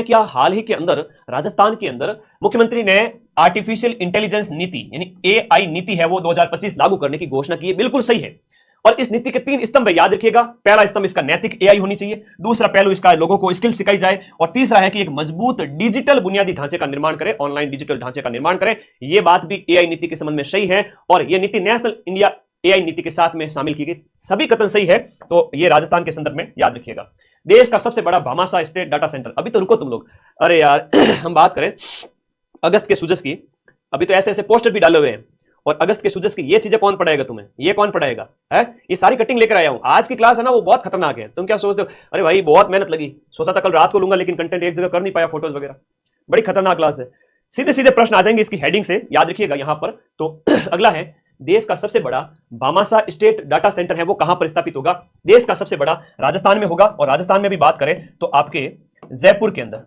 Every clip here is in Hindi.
क्या हाल ही के अंदर राजस्थान के अंदर मुख्यमंत्री ने आर्टिफिशियल इंटेलिजेंस नीति यानी एआई नीति है वो 2025 लागू करने की घोषणा की है। बिल्कुल सही है। और इस नीति के 3 स्तंभ याद रखिएगा। पहला स्तंभ इसका नैतिक एआई होनी चाहिए, दूसरा पहलू इसका लोगों को स्किल सिखाई जाए, और तीसरा है कि एक मजबूत डिजिटल बुनियादी ढांचे का निर्माण करें, ऑनलाइन डिजिटल ढांचे का निर्माण करें। यह बात भी एआई नीति के संबंध में सही है और यह नीति नेशनल इंडिया एआई नीति के साथ में शामिल की गई। सभी कथन सही है, तो यह राजस्थान के संदर्भ में याद रखिएगा। देश का सबसे बड़ा भामाशाह स्टेट डाटा सेंटर, अभी तो रुको तुम लोग, अरे यार हम बात करें अगस्त के सूजस की, अभी तो ऐसे ऐसे पोस्टर भी डाले हुए हैं, और अगस्त के सूजस की ये चीजें कौन पढ़ाएगा तुम्हें, ये कौन पढ़ाएगा है? ये सारी कटिंग लेकर आया हूं। आज की क्लास है ना वो बहुत खतरनाक है। तुम क्या सोचते हो, अरे भाई बहुत मेहनत लगी, सोचा था कल रात को लूंगा लेकिन कंटेंट एक जगह कर नहीं पाया, फोटोज वगैरह। बड़ी खतरनाक क्लास है। सीधे सीधे प्रश्न आ जाएंगे इसकी हेडिंग से, याद रखिएगा यहां पर। तो अगला है, देश का सबसे बड़ा भामाशाह स्टेट डाटा सेंटर है वो कहां पर स्थापित होगा? देश का सबसे बड़ा राजस्थान में होगा, और राजस्थान में भी बात करें तो आपके जयपुर के अंदर,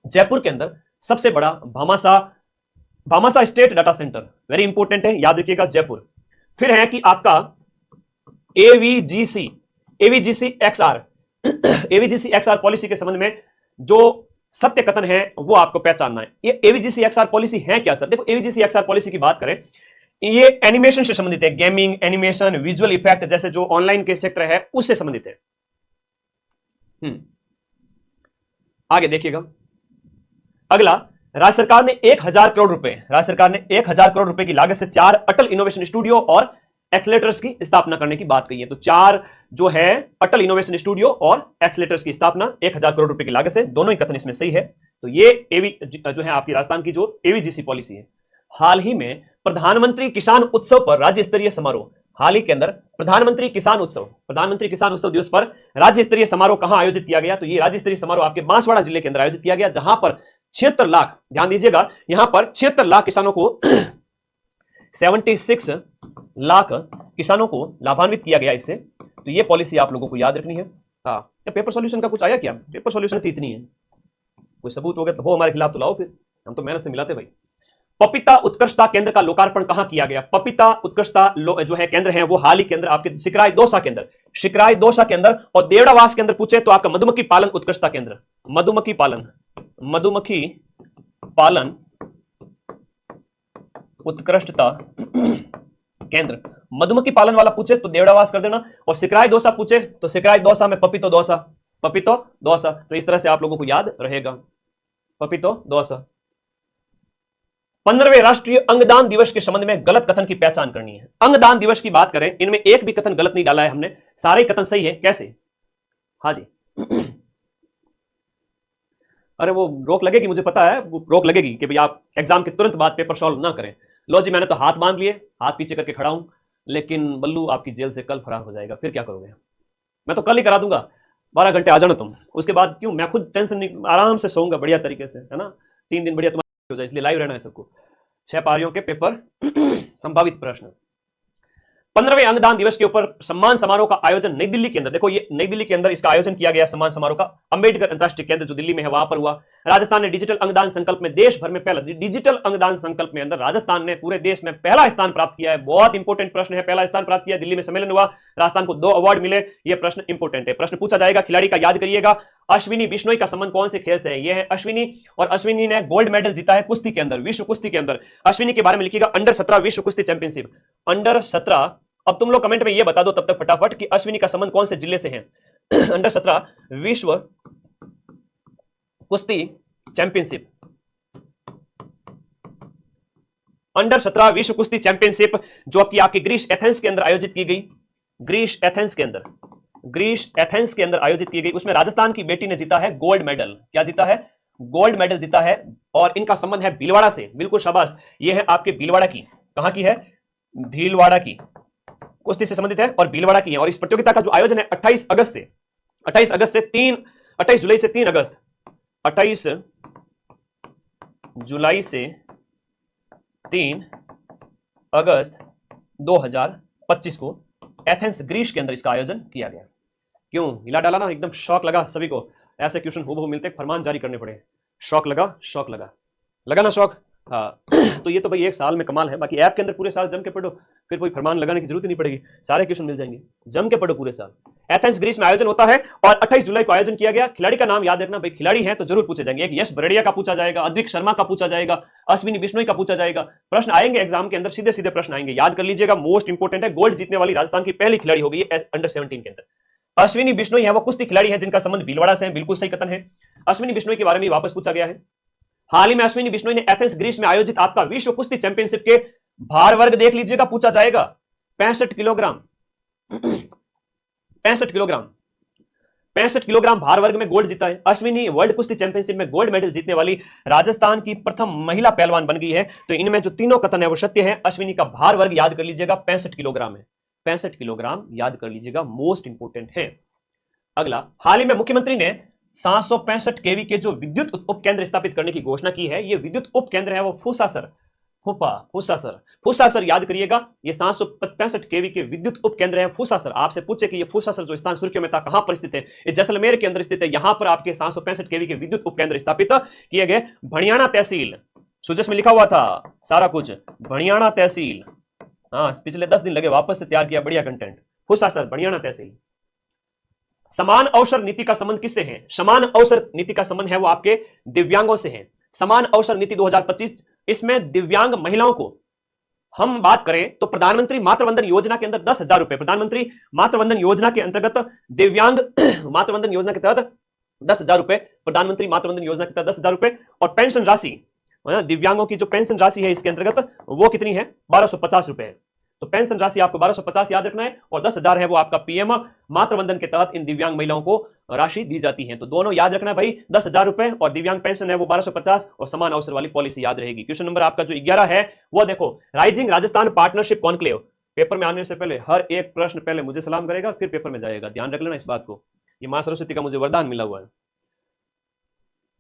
जयपुर के अंदर सबसे बड़ा Bhamashah state data centre, very important है, याद रखिएगा जयपुर। फिर है कि आपका एवीजीसी एक्सआर पॉलिसी के संबंध में जो सत्य कथन है वो आपको पहचानना है। ये एवीजीसी एक्सआर पॉलिसी है क्या सर? देखो एवीजीसी एक्सआर पॉलिसी की बात करें, ये एनिमेशन से संबंधित है, गेमिंग, एनिमेशन, विजुअल इफेक्ट जैसे जो ऑनलाइन के क्षेत्र है उससे संबंधित है। आगे देखिएगा। अगला, राज्य सरकार ने 1000 करोड़ रुपए की लागत से 4 अटल इनोवेशन स्टूडियो और एक्सलेटर्स की स्थापना करने की बात कही है। तो 4 जो है अटल इनोवेशन स्टूडियो और एक्सलेटर्स की स्थापना 1000 करोड़ रुपए की लागत से, दोनों ही कथन इसमें सही है। तो ये एवी जो है आपकी राजस्थान की जो एवीजीसी पॉलिसी है। हाल ही में प्रधानमंत्री किसान उत्सव पर राज्य स्तरीय समारोह, हाल ही के अंदर प्रधानमंत्री किसान उत्सव दिवस पर राज्य स्तरीय समारोह कहां आयोजित किया गया? तो ये राज्य स्तरीय समारोह आपके बांसवाड़ा जिले के अंदर आयोजित किया गया, जहां पर 76 लाख, ध्यान दीजिएगा, यहां पर 76 लाख किसानों को 76 लाख किसानों को लाभान्वित किया गया इससे। तो ये पॉलिसी आप लोगों को याद रखनी है। हाँ, पेपर सॉल्यूशन का कुछ आया क्या? पेपर सॉल्यूशन तो इतनी है, कोई सबूत हो गया तो हो हमारे खिलाफ तो लाओ, फिर हम तो मेहनत से मिलाते भाई। पपीता उत्कृष्टता केंद्र का लोकार्पण कहां किया गया? पपीता उत्कृष्टता जो है केंद्र है वो हाल ही के अंदर आपके शिकराय दौसा के अंदर और देवड़ावास के अंदर पूछे तो आपका मधुमक्खी पालन उत्कृष्टता केंद्र, मधुमक्खी पालन उत्कृष्टता केंद्र, मधुमक्खी पालन वाला पूछे तो देवड़ावास कर देना, और शिकराय दौसा पूछे तो शिकराय दौसा में पपीतो दौसा। तो इस तरह से आप लोगों को याद रहेगा, पपीतो दौसा। 15वें राष्ट्रीय अंगदान दिवस के संबंध में गलत कथन की पहचान करनी है। अंगदान दिवस की बात करें, इनमें एक भी कथन गलत नहीं डाला है हमने, सारे कथन सही है। कैसे? हाँ जी अरे वो रोक लगेगी, मुझे पता है वो रोक लगेगी कि भाई आप एग्जाम के तुरंत बाद पेपर सॉल्व ना करें। लो जी, मैंने तो हाथ बांध लिए, हाथ पीछे करके खड़ा हूं, लेकिन बल्लू आपकी जेल से कल फरार हो जाएगा, फिर क्या करोगे? मैं तो कल ही करा दूंगा, 12 घंटे आ जाना तुम, उसके बाद क्यों, मैं खुद टेंशन नहीं, आराम से सोऊंगा बढ़िया तरीके से, है ना। 3 दिन बढ़िया तुम्हारा हो जाए, इसलिए लाइव रहना है सबको। 6 पारियों के पेपर संभावित प्रश्न। 15वें अंगदान दिवस के ऊपर सम्मान समारोह का आयोजन नई दिल्ली के अंदर, देखो ये नई दिल्ली के अंदर इसका आयोजन किया गया सम्मान समारोह का, अंबेडकर अंतरराष्ट्रीय केंद्र जो दिल्ली में है वहां पर हुआ। राजस्थान ने डिजिटल अंगदान संकल्प में देश भर में पहला, डिजिटल अंगदान संकल्प में अंदर राजस्थान ने पूरे देश में पहला स्थान प्राप्त किया है। बहुत इंपॉर्टेंट प्रश्न है, पहला स्थान प्राप्त किया, दिल्ली में सम्मेलन हुआ, राजस्थान को 2 अवार्ड मिले। यह प्रश्न इंपॉर्टेंट है, प्रश्न पूछा जाएगा, खिलाड़ी का याद करिएगा। अश्विनी बिश्नोई का संबंध कौन से खेल से है? यह है अश्विनी, और अश्विनी ने गोल्ड मेडल जीता है कुश्ती के अंदर, विश्व कुश्ती के अंदर। अश्विनी के बारे में लिखिएगा, अंडर 17 विश्व कुश्ती चैंपियनशिप, अंडर 17। अब तुम लोग कमेंट में ये बता दो तब तक फटाफट कि अश्विनी का संबंध कौन से जिले से है। अंडर 17 विश्व कुश्ती चैंपियनशिप, अंडर 17 विश्व कुश्ती चैंपियनशिप जो कि आपकी ग्रीस एथेंस के अंदर आयोजित की गई, ग्रीस एथेंस के अंदर आयोजित की गई। उसमें राजस्थान की बेटी ने जीता है गोल्ड मेडल। क्या जीता है? गोल्ड मेडल जीता है। और इनका संबंध है भीलवाड़ा से, बिल्कुल शाबाश, ये है आपके भीलवाड़ा की। कहां की है? भीलवाड़ा की कुश्ती से संबंधित है और भीलवाड़ा की है। और इस प्रतियोगिता का जो आयोजन है 28 जुलाई से 3 अगस्त, 28 जुलाई से 3 अगस्त 2025 को एथेंस ग्रीस के अंदर इसका आयोजन किया गया। क्यों हिला डाला ना, एकदम शौक लगा सभी को, ऐसे क्वेश्चन हूबहू मिलते फरमान जारी करने पड़े। शौक लगा ना शौक? हाँ तो ये तो भाई एक साल में कमाल है। बाकी ऐप के अंदर पूरे साल जम के पढ़ो, फिर कोई फरमान लगाने की जरूरत ही नहीं पड़ेगी, सारे क्वेश्चन मिल जाएंगे, जम के पढ़ो पूरे साल। एथेंस ग्रीस में आयोजन होता है और 28 जुलाई को आयोजन किया गया। खिलाड़ी का नाम याद रखना भाई, खिलाड़ी है तो जरूर पूछे जाएंगे। एक यश बरड़िया का पूछा जाएगा, अद्विक शर्मा का पूछा जाएगा, अश्विनी बिश्नोई का पूछा जाएगा। प्रश्न आएंगे एग्जाम के अंदर, सीधे सीधे प्रश्न आएंगे, याद कर लीजिएगा, मोस्ट इंपोर्टेंट है। गोल्ड जीतने वाली राजस्थान की पहली खिलाड़ी होगी अंडर 17 के अंदर। अश्विनी बिश्नोई है वो कुश्ती खिलाड़ी है जिनका संबंध भीलवाड़ा से है, बिल्कुल सही कथन है। अश्विनी बिश्नोई के बारे में वापस पूछा गया है। हाल ही में अश्विनी बिश्नोई ने एथेंस ग्रीस में आयोजित आपका विश्व कुश्ती चैंपियनशिप के भार वर्ग देख लीजिएगा, पूछा जाएगा 65 किलोग्राम 65 किलोग्राम 65 किलोग्राम भार वर्ग में गोल्ड जीता है। अश्विनी वर्ल्ड कुश्ती चैंपियनशिप में गोल्ड मेडल जीतने वाली राजस्थान की प्रथम महिला पहलवान बन गई है। तो इनमें जो तीनों कथन है वो सत्य है। अश्विनी का भार वर्ग याद कर लीजिएगा 65 किलोग्राम है, 65 किलोग्राम याद कर लीजिएगा, मोस्ट इंपोर्टेंट है। अगला, हाल ही में मुख्यमंत्री ने 765 केवी के जो विद्युत उपकेंद्र स्थापित करने की घोषणा की है। ये विद्युत उपकेंद्र है वो फूसासर याद करिएगा। ये 765 केवी के विद्युत उपकेंद्र है फूसासर। आपसे पूछे कि ये फूसासर जो स्थान सुर्खियों में था कहां पर स्थित है, ये जैसलमेर के अंदर स्थित है। यहां पर आपके 765 केवी के विद्युत उपकेंद्र स्थापित किए गए। भणियाना तहसील, सुजस में लिखा हुआ था सारा कुछ, भणियाना तहसील, हाँ पिछले 10 दिन लगे, वापस से तैयार किया, बढ़िया कंटेंट। फूसासर भणियाना तहसील। समान अवसर नीति का संबंध किससे है? समान अवसर नीति का संबंध है वो आपके दिव्यांगों से है। समान अवसर नीति 2025, इसमें दिव्यांग महिलाओं को हम बात करें तो प्रधानमंत्री मातृवंदन योजना के अंदर 10,000 रुपए, प्रधानमंत्री मातृवंदन योजना के अंतर्गत दिव्यांग मातृवंदन योजना के तहत 10,000 रुपए, प्रधानमंत्री मातृवंदन योजना के तहत 10,000 रुपए। और पेंशन राशि, दिव्यांगों की जो पेंशन राशि है इसके अंतर्गत वो कितनी है? 1250 रुपए है। तो पेंशन राशि आपको 1250 याद रखना है और 10,000 है वो आपका पीएम मातृवंदन के तहत इन दिव्यांग महिलाओं को राशि दी जाती है। तो दोनों याद रखना है भाई, 10,000 रुपए और दिव्यांग पेंशन है वो 1250 और समान अवसर वाली पॉलिसी याद रहेगी। क्वेश्चन नंबर आपका जो 11 है वो देखो, rising Rajasthan partnership conclave. Paper में आने से पहले हर एक प्रश्न पहले मुझे सलाम करेगा फिर पेपर में जाएगा, ध्यान रख लेना इस बात को, ये मां सरस्वती का मुझे वरदान मिला हुआ है।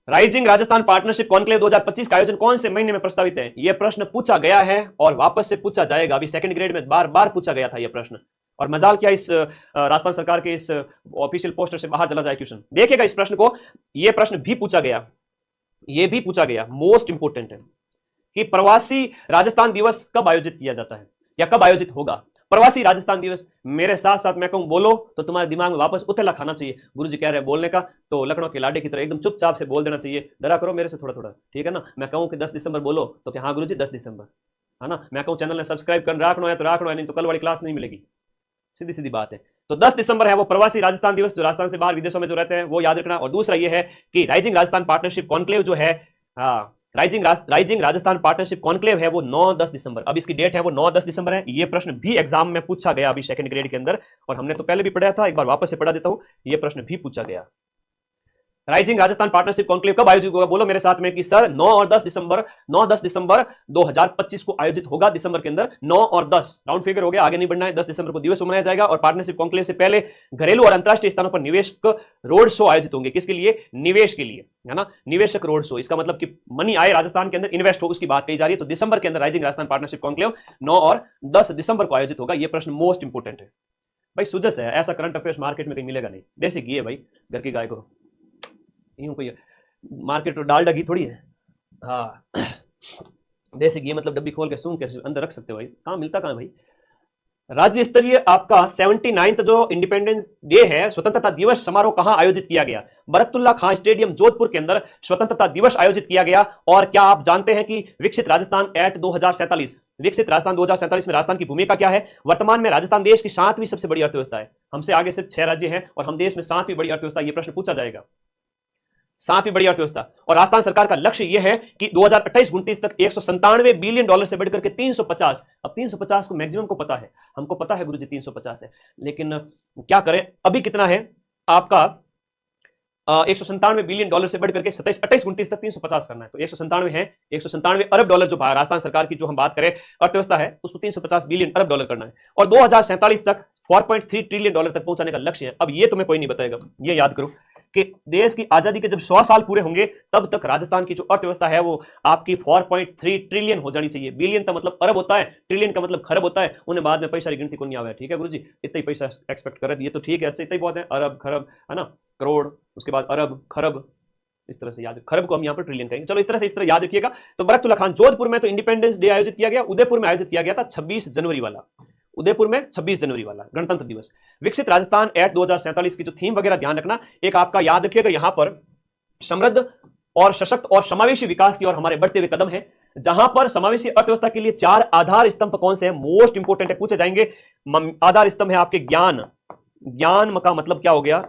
राइजिंग राजस्थान पार्टनरशिप कॉन्क्लेव 2025 का आयोजन कौन से महीने में प्रस्तावित है? यह प्रश्न पूछा गया है और वापस से पूछा जाएगा। अभी सेकंड ग्रेड में बार बार पूछा गया था यह प्रश्न, और मजाल क्या इस राजस्थान सरकार के इस ऑफिशियल पोस्टर से बाहर चला जाए क्वेश्चन। देखिएगा इस प्रश्न को, यह प्रश्न भी पूछा गया, यह भी पूछा गया, मोस्ट इंपोर्टेंट है कि प्रवासी राजस्थान दिवस कब आयोजित किया जाता है या कब आयोजित होगा? प्रवासी राजस्थान दिवस, मेरे साथ साथ मैं कहूं बोलो तो तुम्हारे दिमाग में वापस उथला खाना चाहिए। गुरुजी कह रहे हैं बोलने का तो लखनऊ के लाडे की तरह एकदम चुपचाप से बोल देना चाहिए, डरा करो मेरे से थोड़ा थोड़ा, ठीक है ना। मैं कहूं कि 10 दिसंबर बोलो तो क्या हाँ गुरुजी 10 दिसंबर, है ना। मैं कहूं चैनल ने सब्सक्राइब कर रखना है तो रखना है, नहीं तो कल वाली क्लास नहीं मिलेगी, सीधी सीधी बात है। तो 10 दिसंबर है वो प्रवासी राजस्थान दिवस, जो राजस्थान से बाहर विदेशों में जो रहते हैं वो याद रखना। और दूसरा ये है कि राइजिंग राजस्थान पार्टनरशिप कॉन्क्लेव जो है, राइजिंग राजस्थान पार्टनरशिप कॉन्क्लेव है वो 9-10 दिसंबर, अब इसकी डेट है वो 9-10 दिसंबर है। ये प्रश्न भी एग्जाम में पूछा गया अभी सेकंड ग्रेड के अंदर, और हमने तो पहले भी पढ़ा था, एक बार वापस से पढ़ा देता हूं, ये प्रश्न भी पूछा गया। राइजिंग राजस्थान पार्टनरशिप कॉन्क्लेव कब आयोजित होगा? बोलो मेरे साथ में कि सर 9 और 10 दिसंबर, 9-10 दिसंबर 2025 को आयोजित होगा। दिसंबर के अंदर 9 और 10 राउंड फिगर हो गया, आगे नहीं बढ़ना है। 10 दिसंबर को दिवस मनाया जाएगा और पार्टनरशिप कॉन्क्लेव से पहले घरेलू और अंतरराष्ट्रीय स्थानों पर निवेशक रोड शो आयोजित होंगे। किसके लिए? निवेश के लिए, है ना, निवेशक रोड शो। इसका मतलब कि मनी आए राजस्थान के अंदर, इन्वेस्ट हो, उसकी बात कही जा रही है। तो दिसंबर के अंदर राइजिंग राजस्थान पार्टनरशिप कॉन्क्लेव 9 और 10 दिसंबर को आयोजित होगा। यह प्रश्न मोस्ट इंपोर्टेंट है भाई, सुजस है, ऐसा करंट अफेयर्स मार्केट में कहीं मिलेगा नहीं। देसी घी है भाई, घर की गाय को, यूं कोई मार्केट तो डालडा घी थोड़ी है, हाँ देसी घी मतलब डब्बी खोल के सूंघ के अंदर रख सकते हो भाई, कहाँ मिलता कहाँ भाई। राज्य स्तरीय आपका 79th जो इंडिपेंडेंस डे है, स्वतंत्रता दिवस समारोह कहां आयोजित किया गया? बरकतुल्ला खां स्टेडियम जोधपुर के अंदर स्वतंत्रता दिवस आयोजित किया गया। और क्या आप जानते हैं कि विकसित राजस्थान एक्ट 2047, विकसित राजस्थान 2047 में राजस्थान की भूमिका क्या है? वर्तमान में राजस्थान देश की 7वीं सबसे बड़ी अर्थव्यवस्था है, हमसे आगे सिर्फ 6 राज्य हैं और हम देश में 7वीं बड़ी अर्थव्यवस्था। यह प्रश्न पूछा जाएगा, 7वीं बड़ी अर्थव्यवस्था। और राजस्थान सरकार का लक्ष्य यह है कि 2028-29 तक 197 बिलियन डॉलर से बढ़कर के 350, अब 350 को मैक्सिमम को पता है, हमको पता है गुरुजी 350 है, लेकिन क्या करें, अभी कितना है आपका 197 बिलियन डॉलर से बढ़कर के 28-29 तक 350 करना है। तो 197 है, 197 अरब डॉलर जो राजस्थान सरकार की जो हम बात करें अर्थव्यवस्था है उसको 350 बिलियन अरब डॉलर करना है, और 2047 तक 4.3 ट्रिलियन डॉलर तक पहुंचाने का लक्ष्य है। अब ये तुम्हें कोई नहीं बताएगा, ये याद करो कि देश की आजादी के जब 100 साल पूरे होंगे तब तक राजस्थान की जो अर्थव्यवस्था है वो आपकी 4.3 ट्रिलियन हो जानी चाहिए। बिलियन का मतलब अरब होता है, ट्रिलियन का मतलब खरब होता है, उन्हें बाद में पैसा की गिनती को नहीं आवा है, ठीक है गुरुजी, इतना ही पैसा एक्सपेक्ट करे, ये तो ठीक है, अच्छा इतना ही बहुत है, अरब खरब, है ना, करोड़, उसके बाद अरब खरब, इस तरह से याद, खरब को हम यहाँ पर ट्रिलियन कहेंगे। चलो इस तरह याद रखिएगा। तो बरकतुल्लाह खान, जोधपुर में तो इंडिपेंडेंस डे आयोजित किया गया, उदयपुर में आयोजित किया गया था 26 जनवरी वाला, उदयपुर में 26 जनवरी वाला गणतंत्र दिवस। विकसित राजस्थान एक्ट 2047 की जो थीम वगैरह ध्यान रखना, एक आपका याद रखिएगा यहां पर समृद्ध और सशक्त और समावेशी विकास की ओर हमारे बढ़ते हुए कदम है, जहां पर समावेशी अर्थव्यवस्था के लिए 4 आधार स्तंभ कौन से हैं, मोस्ट इंपोर्टेंट है, पूछे जाएंगे। आधार स्तंभ है आपके ज्ञान, ज्ञान का मतलब क्या हो गया,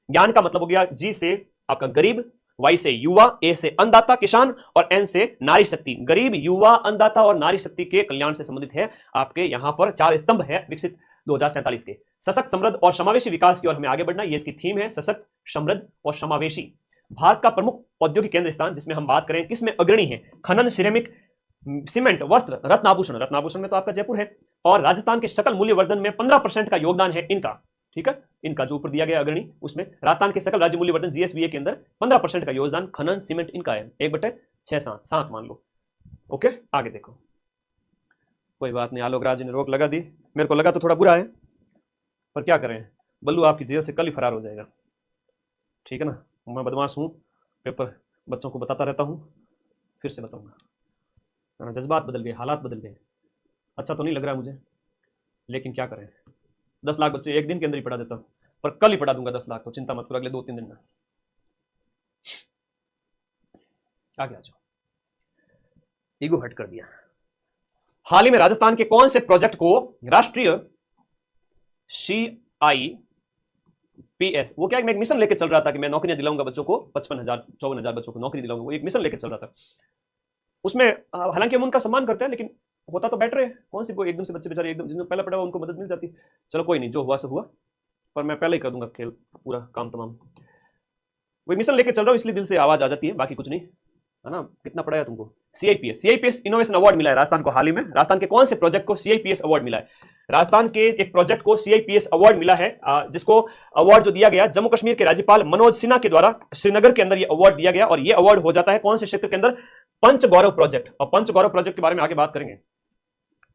ज्ञान का मतलब हो गया जी से आपका गरीब, वाई से युवा, ए से अन्नदाता किसान और एन से नारी शक्ति। गरीब, युवा, अन्नदाता और नारी शक्ति के कल्याण से संबंधित है आपके यहां पर 4 स्तंभ है विकसित 2047 के। सशक्त, समृद्ध और समावेशी विकास की ओर हमें आगे बढ़ना, ये इसकी थीम है, सशक्त, समृद्ध और समावेशी। भारत का प्रमुख औद्योगिक केंद्र स्थान, जिसमें हम बात करें किसमें अग्रणी है, खनन, सिरेमिक, सीमेंट, वस्त्र, रत्न आभूषण, रत्न आभूषण में तो आपका जयपुर है, और राजस्थान के सकल मूल्यवर्धन में 15% का योगदान है इनका, ठीक है, इनका जो ऊपर दिया गया अग्रणी, उसमें राजस्थान के सकल राज्य मूल्यवर्धन जीएसवीए के अंदर 15% का योगदान खनन, सीमेंट इनका है, 1/6-7 मान लो। ओके, आगे देखो, कोई बात नहीं, आलोक राज ने रोक लगा दी, मेरे को लगा तो थोड़ा बुरा है, पर क्या करें, बल्लू आपकी जेल से कल ही फरार हो जाएगा, ठीक है ना, मैं बदमाश हूँ, पेपर बच्चों को बताता रहता हूँ, फिर से बताऊंगा, जज्बात बदल गए, हालात बदल गए, अच्छा तो नहीं लग रहा है मुझे, लेकिन क्या करें, 10 लाख बच्चे एक दिन के अंदर ही पढ़ा देता हूं, पर कल ही पढ़ा दूंगा 10 लाख, तो चिंता मत करो, अगले 2-3 दिन में। आगे आ जाओ, ईगो हट कर दिया। हाल ही में राजस्थान के कौन से प्रोजेक्ट को राष्ट्रीय CIPS, वो क्या, मैं एक मिशन लेके चल रहा था कि मैं नौकरियां दिलाऊंगा बच्चों को, 55,000-54,000 बच्चों को नौकरी दिलाऊंगा, वो एक मिशन लेके चल रहा था। उसमें हालांकि हम उनका सम्मान करते हैं, लेकिन होता तो बेटर है, कौन सी एकदम से बच्चे बेचारे एकदम जिन्होंने पहले पढ़ा हुआ उनको मदद मिल जाती। चलो कोई नहीं, जो हुआ सो हुआ, पर मैं पहले ही कर दूंगा खेल पूरा काम तमाम। वही मिशन लेके चल रहा हूँ, इसलिए दिल से आवाज आ जाती है, बाकी कुछ नहीं है ना। कितना पढ़ाया तुमको, CIPS इनोवेशन अवार्ड मिला है राजस्थान को हाल ही में। राजस्थान के कौन से प्रोजेक्ट को CIPS अवार्ड मिला है, राजस्थान के एक प्रोजेक्ट को CIPS अवार्ड मिला है, जिसको अवार्ड जो दिया गया जम्मू कश्मीर के राज्यपाल मनोज सिन्हा के द्वारा श्रीनगर के अंदर ये अवार्ड दिया गया, और ये अवार्ड हो जाता है कौन से क्षेत्र के अंदर, पंच गौरव प्रोजेक्ट। और पंच गौरव प्रोजेक्ट के बारे में आगे बात करेंगे।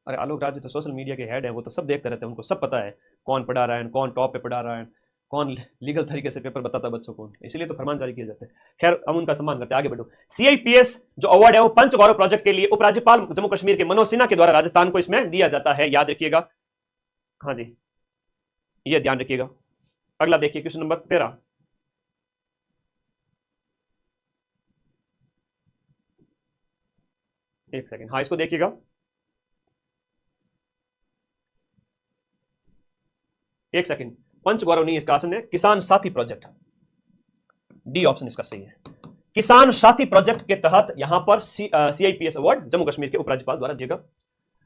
अरे आलोक राज तो सोशल मीडिया के हेड है, वो तो सब देखते रहते हैं, उनको सब पता है कौन पढ़ा रहा है, कौन टॉप पे पढ़ा रहा है, कौन लीगल तरीके से पेपर बताता है बच्चों को, इसलिए तो फरमान जारी किए जाते हैं। खैर हम उनका सम्मान करते हैं, आगे बढ़ो। CIPS जो अवार्ड है वो पंच गौरव प्रोजेक्ट के लिए उपराज्यपाल जम्मू कश्मीर के मनोज सिन्हा के द्वारा राजस्थान को इसमें दिया जाता है, याद रखिएगा। हाँ जी, ये ध्यान रखिएगा। अगला देखिए क्वेश्चन नंबर 13, एक सेकेंड, हाँ इसको देखिएगा। एक सेकंड, पंच गौरव नहीं, इसका आसन है किसान साथी प्रोजेक्ट, डी ऑप्शन इसका सही है। किसान साथी प्रोजेक्ट के तहत यहां पर CIPS अवार्ड जम्मू कश्मीर के उपराज्यपाल द्वारा दिया गया।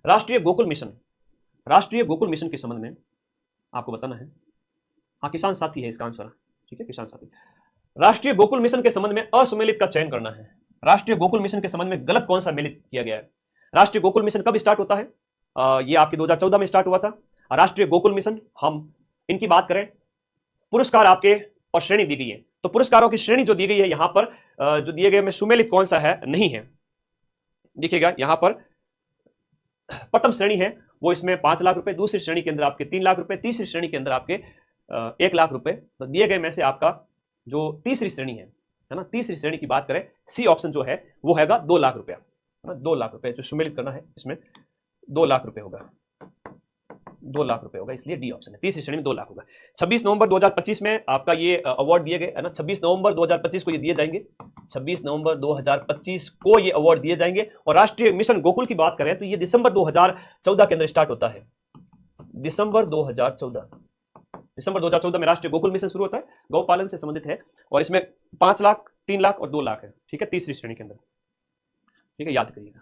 राष्ट्रीय गोकुल मिशन, राष्ट्रीय गोकुल मिशन के संबंध में आपको बताना है, हाँ किसान साथी है इसका आंसर, ठीक है किसान साथी। राष्ट्रीय गोकुल मिशन के संबंध में असुमेलित का चयन करना है। राष्ट्रीय गोकुल मिशन के संबंध में गलत कौन सा मेलित किया गया है। राष्ट्रीय गोकुल मिशन कब स्टार्ट होता है, ये आपके 2014 में स्टार्ट हुआ था। राष्ट्रीय गोकुल मिशन, हम इनकी बात करें, पुरस्कार आपके और श्रेणी दी गई है, तो पुरस्कारों की श्रेणी जो दी गई है यहां पर जो दिए गए में सुमेलित कौन सा है, नहीं है। देखिएगा यहां पर प्रथम श्रेणी है वो इसमें 5 लाख रुपए, दूसरी श्रेणी के अंदर आपके 3 लाख रुपए, तीसरी श्रेणी के अंदर आपके 1 लाख रुपए। तो दिए गए में से आपका जो तीसरी श्रेणी है ना, तीसरी श्रेणी की बात करें, सी ऑप्शन जो है वो हैगा 2 लाख रुपया, 2 लाख रुपए जो सुमेलित करना है, इसमें 2 लाख रुपए होगा, 2 लाख रुपए होगा, इसलिए डी ऑप्शन है। तीसरी श्रेणी में 2 लाख होगा। 26 नवंबर 2025 में आपका ये अवार्ड दिए गए है ना, 26 नवंबर 2025 को ये दिए जाएंगे, 26 नवंबर 2025 को ये अवार्ड दिए जाएंगे। और राष्ट्रीय मिशन गोकुल की बात करें तो ये दिसंबर 2014 के अंदर स्टार्ट होता है, दिसंबर 2014 में राष्ट्रीय गोकुल मिशन शुरू होता है, गौपालन से संबंधित है, और इसमें 5 लाख, 3 लाख और 2 लाख है, ठीक है, तीसरी श्रेणी के अंदर, ठीक है, याद करिएगा।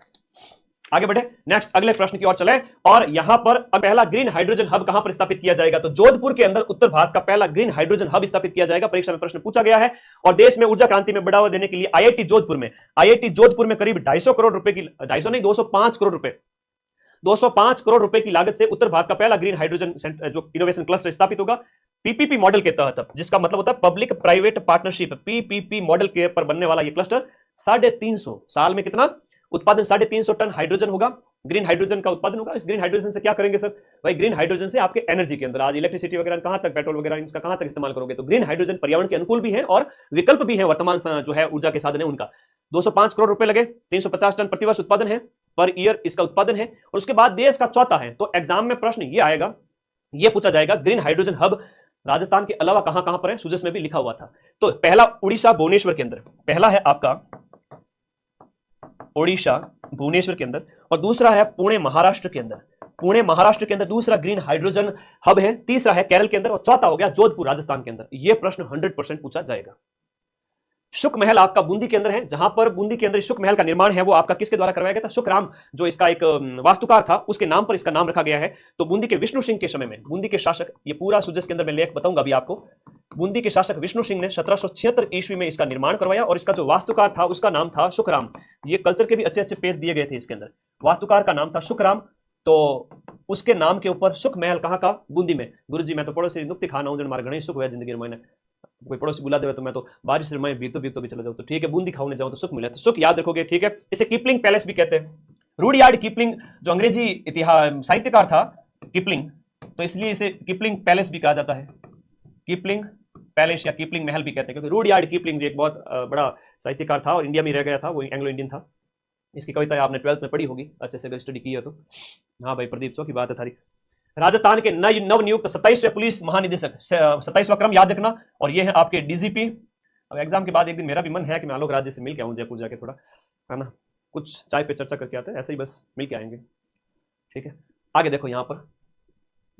आगे बढ़े, नेक्स्ट अगले प्रश्न की ओर चले। और यहां पर पहला ग्रीन हाइड्रोजन हब कहां पर स्थापित किया जाएगा, तो जोधपुर के अंदर उत्तर भारत का पहला ग्रीन हाइड्रोजन हब स्थापित किया जाएगा। परीक्षा में प्रश्न पूछा गया है। और देश में ऊर्जा क्रांति में बढ़ावा देने के लिए IIT जोधपुर में करीब 250 करोड़ रुपए की, 250 नहीं 205 करोड़ रुपए, 205 करोड़ रुपए की लागत से उत्तर भारत का पहला ग्रीन हाइड्रोजन जो इनोवेशन क्लस्टर स्थापित होगा PPP मॉडल के तहत, जिसका मतलब होता है public private partnership. PPP model के पर बनने वाला यह क्लस्टर 350 साल में कितना उत्पादन, 350 टन हाइड्रोजन होगा, ग्रीन हाइड्रोजन का उत्पादन होगा। इस ग्रीन हाइड्रोजन से क्या करेंगे सर? भाई ग्रीन हाइड्रोजन से आपके एनर्जी के अंदर आज इलेक्ट्रिसिटी वगैरह कहां तक, पेट्रोल वगैरह इसका कहां तक इस्तेमाल करोगे? तो ग्रीन हाइड्रोजन पर्यावरण के अनुकूल भी है और विकल्प भी है वर्तमान जो है ऊर्जा के साधन है उनका। 205 करोड़ रुपए लगे, 350 टन प्रतिवर्ष उत्पादन है, पर ईयर इसका उत्पादन है। और उसके बाद देश का चौथा है। तो एग्जाम में प्रश्न ये आएगा, ये पूछा जाएगा ग्रीन हाइड्रोजन हब राजस्थान के अलावा कहां कहां पर है? सुजस में भी लिखा हुआ था। तो पहला उड़ीसा भुवनेश्वर के अंदर, पहला है आपका उड़ीसा भुवनेश्वर के अंदर, और दूसरा है पुणे महाराष्ट्र के अंदर। पुणे महाराष्ट्र के अंदर दूसरा ग्रीन हाइड्रोजन हब है, तीसरा है केरल के अंदर, और चौथा हो गया जोधपुर राजस्थान के अंदर। यह प्रश्न 100% पूछा जाएगा। शुक महल आपका बूंदी के अंदर है, जहां पर बूंदी के अंदर शुक महल का निर्माण है वो आपका किसके द्वारा करवाया गया था? शुकराम, जो इसका एक वास्तुकार था, उसके नाम पर इसका नाम रखा गया है। तो बूंदी के विष्णु सिंह के समय में, बूंदी के शासक, ये पूरा सुजस के अंदर मैं लेख बताऊंगा अभी आपको। बूंदी के शासक विष्णु सिंह ने 1776 ईस्वी में इसका निर्माण करवाया, और इसका जो वास्तुकार था उसका नाम था शुकराम। ये कल्चर के भी अच्छे अच्छे पेज दिए गए थे इसके अंदर। वास्तुकार का नाम था शुकराम, तो उसके नाम के ऊपर शुक महल कहाँ का? बूंदी में। गुरुजी मैं तो पड़ोसी नुक्ति खाना हूँ, मारे गणेश सुख हुआ जिंदगी में, मैंने कोई पड़ोसी बुला दे तो मैं तो बारिश से मैं बीतो भी चला जाऊँ, तो ठीक है बूंदी खाने जाऊँ तो सुख मिले, तो सुख याद रखोगे, ठीक है। इसे कीपलिंग पैलेस भी कहते हैं। रूडयार्ड कीपलिंग जो अंग्रेजी इतिहास साहित्यकार था कीपलिंग, तो इसलिए इसे कीपलिंग पैलेस भी कहा जाता है। कीपलिंग पैलेस या कीपलिंग महल भी कहते हैं, क्योंकि रूडयार्ड कीपलिंग एक बहुत बड़ा साहित्यकार था और इंडिया में रह गया था, वो एंग्लो इंडियन था। इसकी कविता आपने 12th में पढ़ी होगी, अच्छे से अगर स्टडी की है तो। हाँ भाई प्रदीप की बात है थारी। राजस्थान के नव नियुक्त 27वें पुलिस महानिदेशक, 27वां क्रम याद रखना, और ये है आपके डीजीपी। अब एग्जाम के बाद एक दिन मेरा भी मन है कि मैं आलोक राज्य से मिल के आऊँ, जयपुर जाके थोड़ा, है ना, कुछ चाय पे चर्चा करके आते हैं, ऐसे ही बस मिल के आएंगे, ठीक है। आगे देखो, यहाँ पर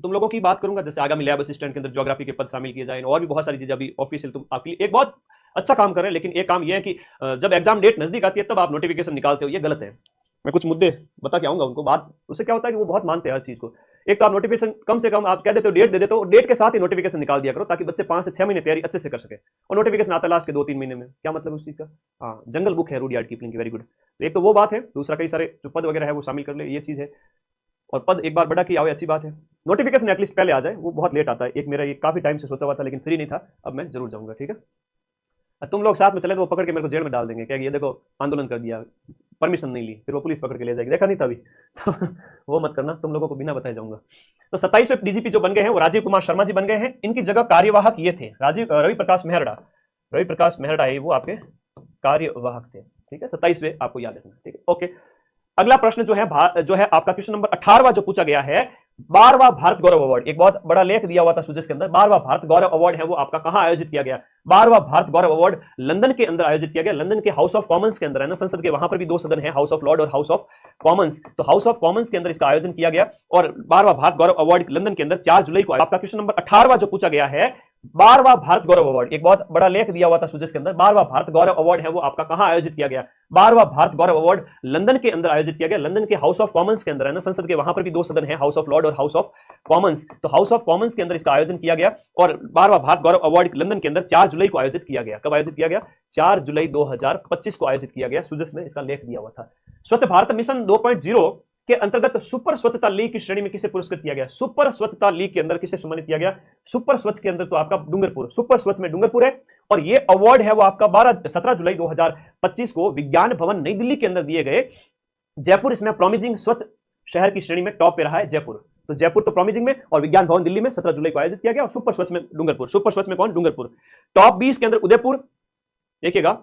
तुम लोगों की बात करूंगा, जैसे आगामी लैब असिस्टेंट के अंदर ज्योग्राफी के पद शामिल किए जाए, और भी बहुत सारी चीजें अभी ऑफिशियल तुम आपके लिए एक बहुत अच्छा काम कर रहे हैं। लेकिन एक काम यह है कि जब एग्जाम डेट नजदीक आती है तब आप नोटिफिकेशन निकालते हो, ये गलत है। मैं कुछ मुद्दे बता के आऊंगा उनको बात, उससे क्या होता है कि वो बहुत मानते हैं हर चीज को। एक तो आप नोटिफिकेशन कम से कम आप कह देते हो, डेट दे देते हो, डेट के साथ ही नोटिफिकेशन निकाल दिया करो, ताकि बच्चे 5 से 6 महीने तैयारी अच्छे से कर सके। और नोटिफिकेशन आता है लास्ट के 2-3 महीने में, क्या मतलब उस चीज का? हाँ, जंगल बुक है रूडयार्ड कीपलिंग की, वेरी गुड। तो एक तो वो बात है, दूसरा कई सारे जो पद वगैरह है वो शामिल कर ले, ये चीज है। और पद एक बार बड़ा की आवे, अच्छी बात है। नोटिफिकेशन एटलीस्ट पहले आ जाए, वो बहुत लेट आता है। एक मेरा ये काफी टाइम से सोचा हुआ था लेकिन फ्री नहीं था, अब मैं जरूर जाऊंगा, ठीक है। तुम लोग साथ में चले तो वो पकड़ के मेरे को जेल में डाल देंगे, क्या ये देखो आंदोलन कर दिया, परमिशन नहीं ली, फिर वो पुलिस पकड़ के ले जाएगी, देखा नहीं था अभी। तो वो मत करना, तुम लोगों को बिना बताए जाऊंगा। तो 27वें डीजीपी जो बन गए हैं वो राजीव कुमार शर्मा जी बन गए हैं। इनकी जगह कार्यवाहक ये थे रवि प्रकाश मेहरड़ा। रवि प्रकाश मेहरड़ा है वो आपके कार्यवाहक थे, ठीक है। 27वें आपको याद रखना, ठीक है, ओके। अगला प्रश्न जो है आपका क्वेश्चन नंबर 18वां जो पूछा गया है, 12वां भारत गौरव अवार्ड। एक बहुत बड़ा लेख दिया हुआ था सुजस के अंदर। 12वां भारत गौरव अवार्ड है वो आपका कहां आयोजित किया गया? 12वां भारत गौरव अवार्ड लंदन के अंदर आयोजित किया गया, लंदन के हाउस ऑफ कॉमन्स के अंदर, है ना, संसद के वहां पर भी 2 सदन है, हाउस ऑफ लॉर्ड और हाउस ऑफ कॉमन्स। तो हाउस ऑफ कॉमन्स के अंदर इसका आयोजन किया गया, और 12वां भारत गौरव अवार्ड लंदन के अंदर 4 जुलाई को। आपका क्वेश्चन नंबर 18वां जो पूछा गया है, 12वां भारत गौरव अवार्ड। एक बहुत बड़ा लेख दिया हुआ था सुजस के अंदर। 12वां भारत गौरव अवार्ड है वो आपका कहां आयोजित किया गया? 12वां भारत गौरव अवार्ड लंदन के अंदर आयोजित किया गया, लंदन के हाउस ऑफ कॉमन्स के अंदर, है ना, संसद के वहां पर भी 2 सदन है, हाउस ऑफ लॉर्ड और हाउस ऑफ कॉमन्स। तो हाउस ऑफ कॉमन्स के अंदर इसका आयोजन किया गया, और 12वां भारत गौरव अवार्ड लंदन के अंदर 4 जुलाई को आयोजित किया गया। कब आयोजित किया गया? 4 जुलाई 2025 को आयोजित किया गया। सुजस में इसका लेख दिया हुआ था। स्वच्छ भारत मिशन 2.0 के अंतर्गत सुपर स्वच्छता लीग की श्रेणी में किसे पुरस्कृत किया गया? सुपर स्वच्छता लीग के अंदर किसे सम्मानित किया गया? सुपर स्वच्छ के अंदर तो आपका डूंगरपुर, सुपर स्वच्छ में डूंगरपुर है। और ये अवार्ड है वो आपका 17 जुलाई 2025 को विज्ञान भवन नई दिल्ली के अंदर दिए गए। जयपुर इसमें प्रॉमिजिंग स्वच्छ शहर की श्रेणी में टॉप पे रहा है जयपुर। तो जयपुर तो प्रॉमिजिंग में, और विज्ञान भवन दिल्ली में 17 जुलाई को आयोजित किया गया, और सुपर स्वच्छ में डूंगरपुर। सुपर स्वच्छ में कौन? डूंगरपुर। टॉप 20 के अंदर उदयपुर, देखिएगा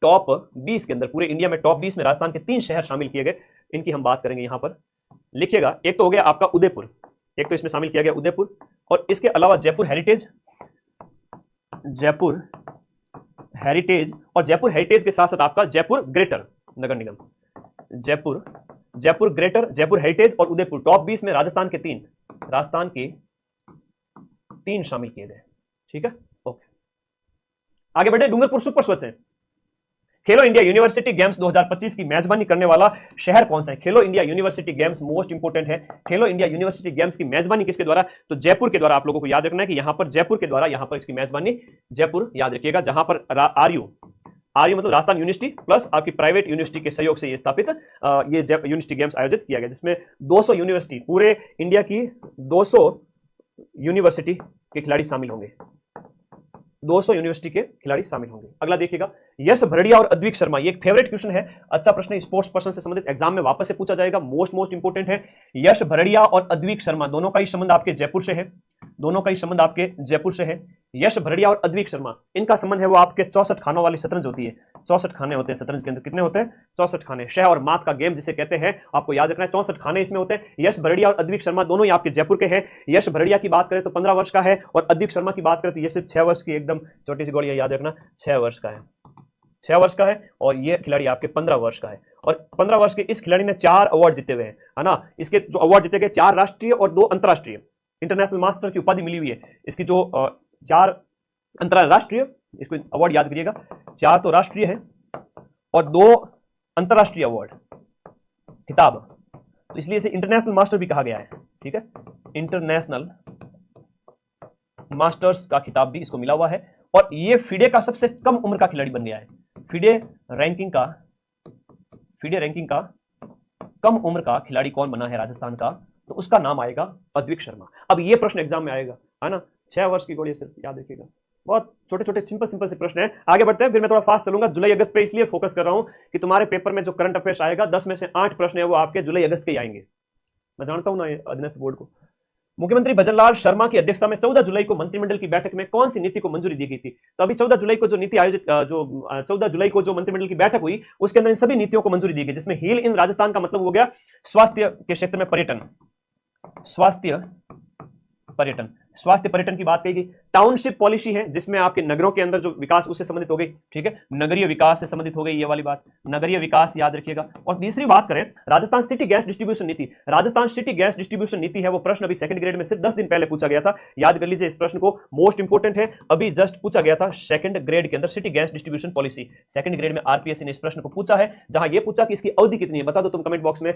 टॉप 20 के अंदर, पूरे इंडिया में टॉप 20 में राजस्थान के 3 शहर शामिल किए गए। इनकी हम बात करेंगे, यहां पर लिखिएगा। एक तो हो गया आपका उदयपुर, एक तो इसमें शामिल किया गया उदयपुर, और इसके अलावा जयपुर हेरिटेज, जयपुर हेरिटेज, और जयपुर हेरिटेज के साथ साथ आपका जयपुर ग्रेटर नगर निगम, जयपुर ग्रेटर, जयपुर हेरिटेज और उदयपुर। टॉप 20 में राजस्थान के 3 शामिल किए गए, ठीक है, ओके। आगे बढ़े, डूंगरपुर सुपर स्वच्छ है। खेलो इंडिया यूनिवर्सिटी गेम्स 2025 की मेजबानी करने वाला शहर कौन सा है? खेलो India university games most important है। खेलो इंडिया यूनिवर्सिटी गेम्स की मेजबानी किसके द्वारा? तो जयपुर के द्वारा। आप लोगों को याद रखना है कि यहां पर जयपुर के द्वारा, यहां पर इसकी मेजबानी जयपुर, याद रखिएगा, जहां पर आरयू मतलब राजस्थान यूनिवर्सिटी प्लस आपकी प्राइवेट यूनिवर्सिटी के सहयोग से ये स्थापित ये यूनिवर्सिटी गेम्स आयोजित किया गया, जिसमें 200 यूनिवर्सिटी, पूरे इंडिया की 200 यूनिवर्सिटी के खिलाड़ी शामिल होंगे। 200 यूनिवर्सिटी के खिलाड़ी शामिल होंगे। अगला देखिएगा, यश भरड़िया और अद्विक शर्मा, ये एक फेवरेट क्वेश्चन है, अच्छा प्रश्न, स्पोर्ट्स पर्सन से संबंधित एग्जाम में वापस से पूछा जाएगा, मोस्ट इंपोर्टेंट है। यश भरड़िया और अद्विक शर्मा दोनों का ही संबंध आपके जयपुर से है, दोनों का ही संबंध आपके जयपुर से है। यश भरड़िया और अद्विक शर्मा, इनका संबंध है वो आपके 64 खानों वाली शतरंज होती है, 64 खाने होते हैं शतरंज के अंदर, कितने होते हैं? 64 खाने, शह और मात का गेम जिसे कहते हैं, आपको याद रखना है, 64 खाने इसमें होते हैं। यश भरड़िया और अद्विक शर्मा दोनों ही आपके जयपुर के हैं। यश भरड़िया की बात करें तो 15 वर्ष का है, और अद्विक शर्मा की बात करें तो ये सिर्फ 6 वर्ष की, एकदम छोटी सी गोली, याद रखना 6 वर्ष का है, 6 वर्ष का है, और ये खिलाड़ी आपके 15 वर्ष का है। और 15 वर्ष के इस खिलाड़ी ने 4 अवार्ड जीते हुए हैं, है ना। इसके जो अवार्ड जीते गए, 4 राष्ट्रीय और 2 अंतरराष्ट्रीय, इंटरनेशनल मास्टर की उपाधि मिली हुई है। इसकी जो 4 अंतरराष्ट्रीय, इसको अवार्ड याद करिएगा, 4 तो राष्ट्रीय है और 2 अंतरराष्ट्रीय अवार्ड खिताब, तो इसलिए इसे इंटरनेशनल मास्टर भी कहा गया है, ठीक है। इंटरनेशनल मास्टर्स का खिताब भी इसको मिला हुआ है, और ये फिडे का सबसे कम उम्र का खिलाड़ी बन गया है। फिडे रैंकिंग का कम उम्र का खिलाड़ी कौन बना है राजस्थान का, तो उसका नाम आएगा अद्विक शर्मा। अब ये प्रश्न एग्जाम में आएगा, है ना, 6 वर्ष की गोली, सिर्फ याद रखिएगा। बहुत छोटे छोटे सिंपल से प्रश्न है। आगे बढ़ते हैं, फिर मैं थोड़ा फास्ट चलूंगा। जुलाई अगस्त पे इसलिए फोकस कर रहा हूं कि तुम्हारे पेपर में जो करंट अफेयर्स आएगा, 10 में से 8 प्रश्न है वो आपके जुलाई अगस्त के ही आएंगे। मैं जानता हूं ना अधीनस्थ बोर्ड को। मुख्यमंत्री भजनलाल शर्मा की अध्यक्षता में 14 जुलाई को मंत्रिमंडल की बैठक में कौन सी नीति को मंजूरी दी गई थी? तो अभी 14 जुलाई को जो नीति आयोजित, जो 14 जुलाई को जो मंत्रिमंडल की बैठक हुई, उसके अंदर इन सभी नीतियों को मंजूरी दी गई, जिसमें हील इन राजस्थान का मतलब हो गया स्वास्थ्य के क्षेत्र में पर्यटन, स्वास्थ्य पर्यटन की बात कही गई। टाउनशिप पॉलिसी है, जिसमें आपके नगरों के अंदर जो विकास उससे संबंधित हो गई, ठीक है, नगरीय विकास से संबंधित हो गई, ये वाली बात, नगरीय विकास याद रखिएगा। और तीसरी बात करें, राजस्थान सिटी गैस डिस्ट्रीब्यूशन नीति, राजस्थान सिटी गैस डिस्ट्रीब्यूशन नीति है वो प्रश्न अभी सेकंड ग्रेड में सिर्फ 10 दिन पहले पूछा गया था, याद कर लीजिए इस प्रश्न को, मोस्ट इंपोर्टेंट है, अभी जस्ट पूछा गया था सेकंड ग्रेड के अंदर, city gas distribution policy. Second grade में आरपीएससी ने इस प्रश्न को पूछा है, जहां यह पूछा कि इसकी अवधि कितनी है, बता दो तुम कमेंट बॉक्स में।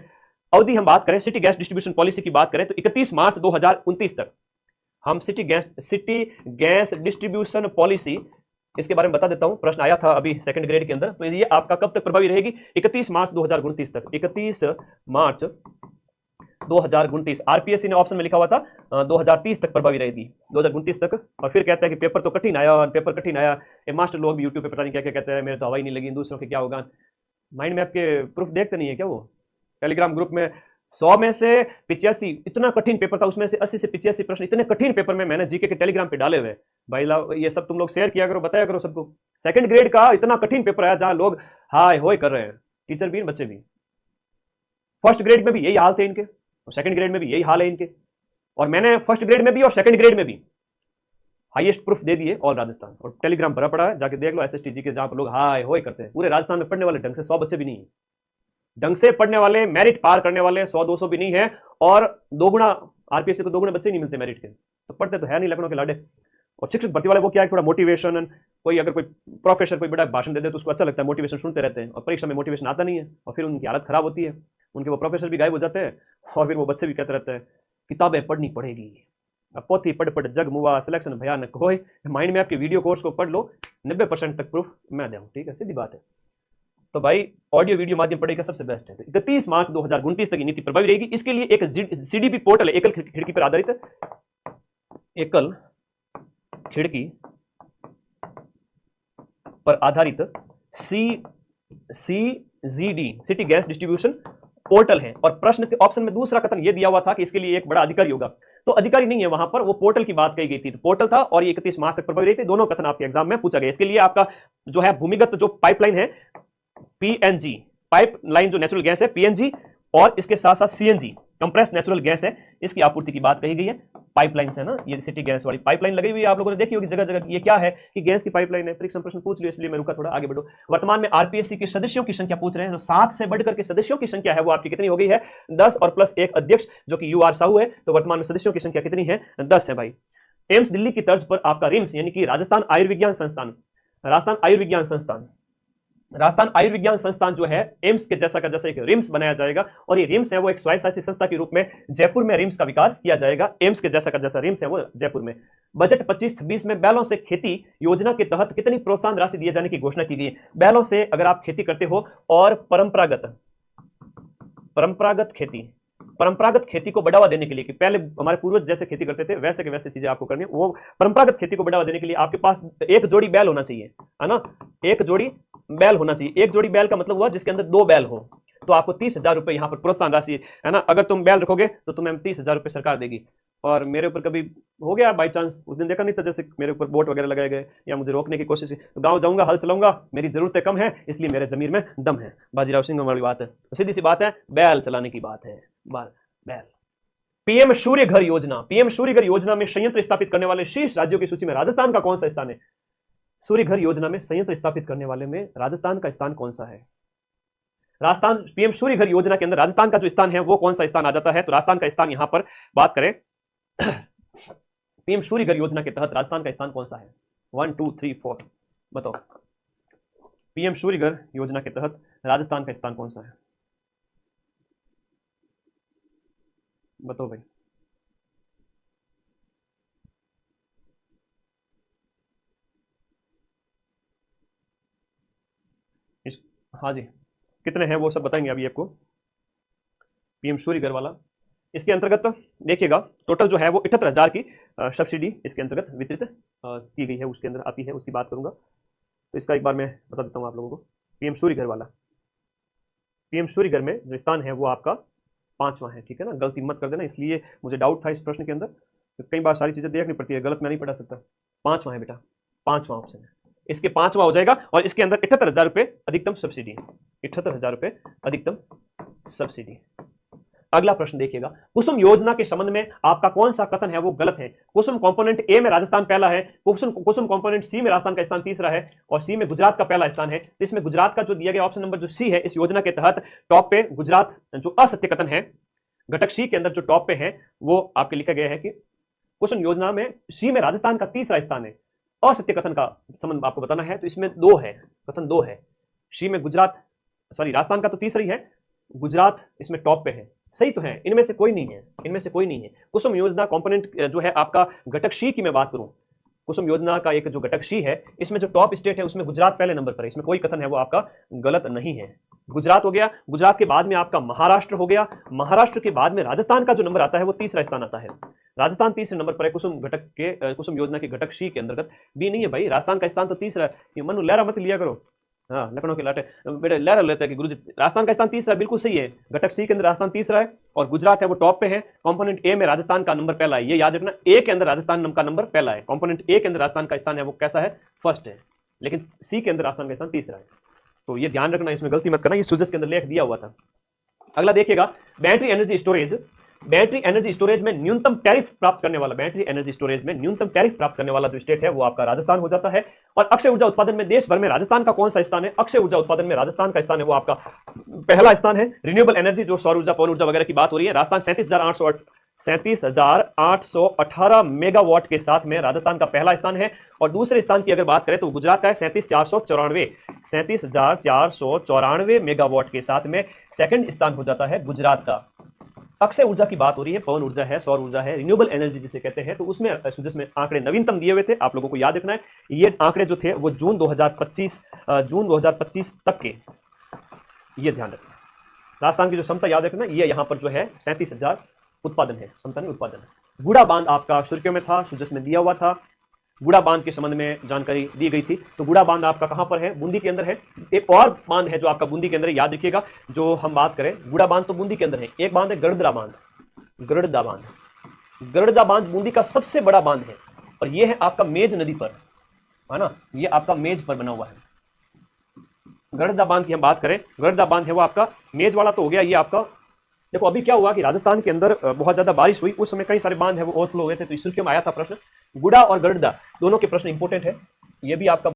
अवधि हम बात करें सिटी गैस डिस्ट्रीब्यूशन पॉलिसी की बात करें तो 31 मार्च 2029 तक हम सिटी गैस डिस्ट्रीब्यूशन पॉलिसी, इसके बारे में बता देता हूं, प्रश्न आया था अभी सेकंड ग्रेड के अंदर। तो ये आपका कब तक प्रभावी रहेगी? 31 मार्च 2029 तक, 31 मार्च 2029। आरपीएससी ने ऑप्शन में लिखा हुआ था 2030 तक प्रभावी रहेगी, 2029 तक। और फिर कहता है कि पेपर तो कठिन आया, पेपर कठिन आया, ये मास्टर लोग भी यूट्यूब पे पता नहीं क्या क्या कहते हैं, मेरे तो हवा ही नहीं लगी, दूसरों के क्या होगा। माइंड मैप के प्रूफ देखते नहीं है क्या? वो टेलीग्राम ग्रुप में 100 में से 85, इतना कठिन पेपर था, उसमें से 80 से 85 प्रश्न इतने कठिन पेपर में मैंने जीके के टेलीग्राम पे डाले हुए भाई। ये सब तुम लोग शेयर किया करो, बताया करो सबको। सेकंड ग्रेड का इतना कठिन पेपर आया जहां लोग हाय होय कर रहे हैं, टीचर भी बच्चे भी। फर्स्ट ग्रेड में भी यही हाल थे इनके, और सेकंड ग्रेड में भी यही हाल है इनके, और मैंने फर्स्ट ग्रेड में भी और सेकंड ग्रेड में भी हाईएस्ट प्रूफ दे दिए ऑल राजस्थान, और टेलीग्राम भरा पड़ा है, जाके देख लो एसएसटी जी के, जहां पर लोग हाय होय करते हैं। पूरे राजस्थान में पढ़ने वाले ढंग से 100 बच्चे भी नहीं है, ढंग से पढ़ने वाले, मेरिट पार करने वाले 100-200 भी नहीं है, और दोगुना आरपीएससी को दोगुने बच्चे नहीं मिलते मेरिट के, तो पढ़ते तो है नहीं लखनऊ के लाडे। और शिक्षक भर्ती वाले वो क्या है, थोड़ा मोटिवेशन, कोई अगर कोई प्रोफेसर कोई बड़ा भाषण दे दे तो उसको अच्छा लगता है, मोटिवेशन सुनते रहते हैं, और परीक्षा में मोटिवेशन आता नहीं है, और फिर उनकी हालत खराब होती है, उनके वो प्रोफेसर भी गायब हो जाते हैं, और फिर वो बच्चे भी कहते रहते हैं किताबें पढ़नी पड़ेगी, अब पोथी पढ़ जग मुआ, सिलेक्शन भयानक होए। माइंड में आपके वीडियो कोर्स को पढ़ लो, 90% तक प्रूफ मैं दूं, ठीक है, सीधी बात है। तो भाई ऑडियो वीडियो माध्यम पढ़ेगा सबसे बेस्ट है। 31 मार्च 2029 तक नीति प्रभावी रहेगी। इसके लिए एक सीडीपी पोर्टल है, एकल खिड़की पर आधारित, एकल खिड़की पर आधारित CGD city gas distribution portal है। और प्रश्न के ऑप्शन में दूसरा कथन यह दिया हुआ था कि इसके लिए एक बड़ा अधिकारी होगा, तो अधिकारी नहीं है वहां पर, वो पोर्टल की बात कही गई थी, तो पोर्टल था, और ये 31 मार्च तक प्रभावी रही थी। दोनों कथन आपके एग्जाम में पूछा गया। इसके लिए आपका जो है भूमिगत जो पाइपलाइन है, PNG पाइपलाइन जो नेचुरल गैस है, PNG, और इसके साथ साथ CNG कंप्रेस्ड नेचुरल गैस है, इसकी आपूर्ति की बात कही गई है। पाइपलाइन है ना, ये सिटी गैस वाली पाइपलाइन लगी हुई है, आप लोगों ने देखी होगी जगह जगह। ये क्या है कि गैस की पाइपलाइन है, परीक्षा प्रश्न पूछ लियो, इसलिए मैं रुका, थोड़ा आगे बढ़ो। वर्तमान में आरपीएससी के सदस्यों की संख्या पूछ रहे हैं, तो 7 से बढ़कर के सदस्यों की संख्या है वो आपकी कितनी हो गई है? 10, और प्लस एक अध्यक्ष जो कि UR साहू है, तो वर्तमान में सदस्यों की संख्या कितनी है? 10 है भाई। एम्स दिल्ली की तर्ज पर आपका रिम्स यानी कि राजस्थान आयुर्विज्ञान संस्थान जो है एम्स के जैसा का जैसा एक रिम्स बनाया जाएगा, और ये रिम्स है वो एक स्वायत्तशासी संस्था के रूप में जयपुर में रिम्स का विकास किया जाएगा। एम्स के जैसा का जैसा रिम्स है वो जयपुर में। बजट 25-26 में बैलों से खेती योजना के तहत कितनी प्रोत्साहन राशि दिए जाने की घोषणा की गई है? बैलों से अगर आप खेती करते हो और परंपरागत खेती परंपरागत खेती को बढ़ावा देने के लिए, कि पहले हमारे पूर्वज जैसे खेती करते थे वैसे के वैसे चीजें आपको करनी है, वो परंपरागत खेती को बढ़ावा देने के लिए आपके पास एक जोड़ी बैल होना चाहिए, है ना, एक जोड़ी बैल होना चाहिए। एक जोड़ी बैल का मतलब हुआ जिसके अंदर 2 बैल हो, तो आपको 30,000 रुपए यहाँ पर प्रोत्साहन राशि, है ना, अगर तुम बैल रखोगे तो तुम्हें 30,000 रुपए सरकार देगी। और मेरे ऊपर कभी हो गया बाई चांस, उस दिन देखा नहीं था, जैसे मेरे ऊपर बोट वगैरह लगाए गए या मुझे रोकने की कोशिश की, तो गांव जाऊंगा, हल चलाऊंगा, मेरी जरूरतें कम है इसलिए मेरे जमीर में दम है। बाजीराव सिंह वाली बात है, तो सीधी सी बात है, बैल चलाने की बात है, बैल। पीएम सूर्य घर योजना, पीएम सूर्य घर योजना में संयंत्र स्थापित करने वाले शीर्ष राज्यों की सूची में राजस्थान का कौन सा स्थान है? सूर्य घर योजना में संयंत्र स्थापित करने वाले में राजस्थान का स्थान कौन सा है? राजस्थान, पीएम सूर्य घर योजना के अंदर राजस्थान का जो स्थान है वो कौन सा स्थान आ जाता है? तो राजस्थान का स्थान यहां पर बात करें, पीएम सूर्य घर योजना के तहत राजस्थान का स्थान कौन सा है? 1 2 3 4 बताओ, पीएम सूर्य घर योजना के तहत राजस्थान का स्थान कौन सा है? बताओ भाई। हाँ जी, कितने हैं वो सब बताएंगे अभी आपको। पीएम सूर्य घर वाला, इसके अंतर्गत देखिएगा टोटल जो है वो 78,000 की सब्सिडी इसके अंतर्गत वितरित की गई है, उसके अंदर आती है, उसकी बात करूंगा। तो इसका एक बार मैं बता देता हूँ आप लोगों को। पीएम सूर्य घर वाला, पीएम सूर्य घर में जो स्थान है वो आपका 5वां है, ठीक है ना, गलती मत कर देना, इसलिए मुझे डाउट था इस प्रश्न के अंदर, तो कई बार सारी चीजें देखनी पड़ती है, गलत मैं नहीं पढ़ा सकता। 5वां है बेटा, 5वां ऑप्शन है, इसके 5वां हो जाएगा। और इसके अंदर 78,000 रुपए अधिकतम सब्सिडी है, 78,000 रुपए अधिकतम सब्सिडी। अगला प्रश्न देखिएगा, कुसुम योजना के संबंध में आपका कौन सा कथन है वो गलत है? कुसुम कंपोनेंट ए में राजस्थान पहला है, कुसुम कंपोनेंट सी में राजस्थान का स्थान तीसरा है, और सी में गुजरात का पहला स्थान है। तो इसमें गुजरात का जो दिया गया ऑप्शन नंबर जो सी है, इस योजना के तहत टॉप पे गुजरात जो असत्य कथन है, घटक सी के अंदर जो टॉप पे है वो आपके लिखा गया है कि कुसुम योजना में सी में राजस्थान का तीसरा स्थान है। असत्य कथन का संबंध आपको बताना है, तो इसमें 2 है, कथन 2 है। सी में गुजरात, सॉरी राजस्थान का तो तीसरा ही है, गुजरात इसमें टॉप पे है, सही तो है, इनमें से कोई नहीं है, इनमें से कोई नहीं है। कुसुम योजना कंपोनेंट जो है आपका घटक सी की मैं बात करूं, कुसुम योजना का एक जो घटक सी है, इसमें जो टॉप स्टेट है उसमें गुजरात पहले नंबर पर है, इसमें कोई कथन है वो आपका गलत नहीं है। गुजरात हो गया, गुजरात के बाद में आपका महाराष्ट्र हो गया, महाराष्ट्र के बाद में राजस्थान का जो नंबर आता है वो तीसरा स्थान आता है, राजस्थान तीसरे नंबर पर है कुसुम घटक के, कुसुम योजना के घटक सी के अंतर्गत। भी नहीं है भाई, राजस्थान का स्थान तो तीसरा है, ये मनु लहरा मत लिया करो, हाँ लखनऊ के लाटे बेटे लहरा लेते हैं कि गुरुजी राजस्थान का स्थान तीसरा, बिल्कुल सही है, घटक सी के अंदर राजस्थान तीसरा है और गुजरात है वो टॉप पे है। कंपोनेंट ए में राजस्थान का नंबर पहला है, ये याद रखना, ए के अंदर राजस्थान का नंबर पहला है, कंपोनेंट ए के अंदर राजस्थान का स्थान है वो कैसा है, फर्स्ट है, लेकिन सी के अंदर राजस्थान का स्थान तीसरा है, तो ये ध्यान रखना, इसमें गलती मत करना, ये सुजस के अंदर लेख दिया हुआ था। अगला देखिएगा, battery energy storage, battery energy storage में न्यूनतम टैरिफ प्राप्त करने वाला, बैटरी एनर्जी स्टोरेज में न्यूनतम टैरिफ प्राप्त करने वाला जो स्टेट है वो आपका राजस्थान हो जाता है। और अक्षय ऊर्जा उत्पादन में देश भर में राजस्थान का कौन सा स्थान है? अक्षय ऊर्जा उत्पादन में राजस्थान का स्थान है वो आपका पहला स्थान है। रिन्यूएबल एनर्जी जो सौर ऊर्जा पवन ऊर्जा वगैरह की बात हो रही है, राजस्थान 37,818 मेगावाट के साथ में राजस्थान का पहला स्थान है। और दूसरे स्थान की अगर बात करें तो गुजरात का है 37,494 मेगावाट के साथ में सेकंड स्थान हो जाता है गुजरात का। अक्षय ऊर्जा की बात हो रही है, पवन ऊर्जा है, सौर ऊर्जा है, रिन्यूएबल एनर्जी जिसे कहते हैं, तो उसमें जिसमें आंकड़े नवीनतम दिए हुए थे, आप लोगों को याद रखना है, ये आंकड़े जो थे वो जून 2025 तक के, ये ध्यान रखना। राजस्थान की जो क्षमता याद रखना, ये यहाँ पर जो है 37,000 उत्पादन है, क्षमता नहीं उत्पादन है। बूढ़ा बांध आपका सुर्खियों में था, सुजस में दिया हुआ था, बूढ़ा बांध के संबंध में जानकारी दी गई थी। तो बूढ़ा बांध आपका कहां पर है? बूंदी के अंदर है। एक और बांध है जो आपका बूंदी के अंदर है, याद रखिएगा, जो हम बात करें बूढ़ा बांध तो बूंदी के अंदर है। एक बांध है गड़दा बांध, गड़दा बांध, गड़दा बांध बूंदी का सबसे बड़ा बांध है और यह है आपका मेज नदी पर, है ना, ये आपका मेज पर बना हुआ है। गड़दा बांध की हम बात करें, गड़दा बांध है वो आपका मेज वाला तो हो गया। ये आपका देखो अभी क्या हुआ कि राजस्थान के अंदर बहुत ज्यादा बारिश हुई, उस समय कई सारे बांध है वो ओवरफ्लो हुए थे, तो इस सुर्खियों में आया था प्रश्न। गुड़ा और गड़दा दोनों के प्रश्न इंपोर्टेंट है, ये भी आपका